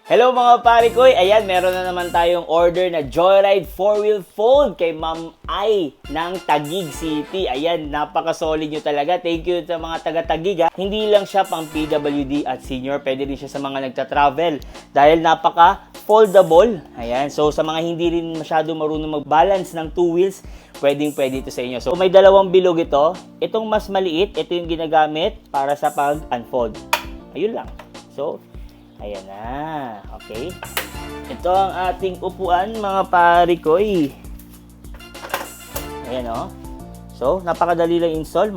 Hello mga pare ko, ayan meron na naman tayong order na Joyride 4-wheel fold kay Ma'am Ai ng Taguig City. Ayan, napaka-solid nyo talaga. Thank you sa mga taga-Taguig ha. Hindi lang siya pang PWD at senior, pwede rin siya sa mga nagta-travel dahil napaka-foldable. Ayan, so sa mga hindi rin masyado marunong mag-balance ng 2 wheels, pwedeng-pwede ito sa inyo. So may dalawang bilog ito. Itong mas maliit, ito yung ginagamit para sa pag-unfold. Ayun lang. So, ayan na. Okay. Ito ang ating upuan, mga parikoy. Ayan o. So, napakadali lang install.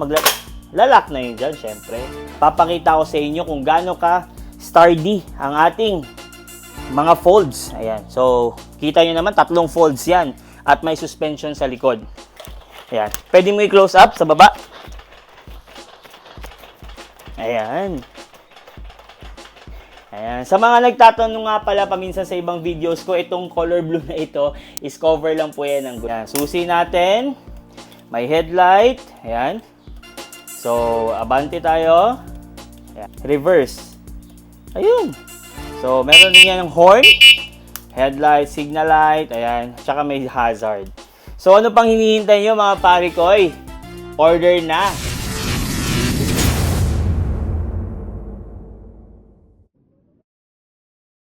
Lalak na yun dyan, syempre. Papakita ko sa inyo kung gaano ka sturdy ang ating mga folds. Ayan. So, kita nyo naman, 3 folds yan. At may suspension sa likod. Ayan. Pwede mo i-close up sa baba. Ayan. Ayan. Sa mga nagtatanong nga pala paminsan sa ibang videos ko, itong color blue na ito is cover lang po yan ng ayan. Susi natin. May headlight. Ayan. So, abante tayo. Ayan. Reverse. Ayun. So, meron din yan ng horn. Headlight, signal light. Ayan. Tsaka may hazard. So, ano pang hinihintay nyo mga parikoy? Order na.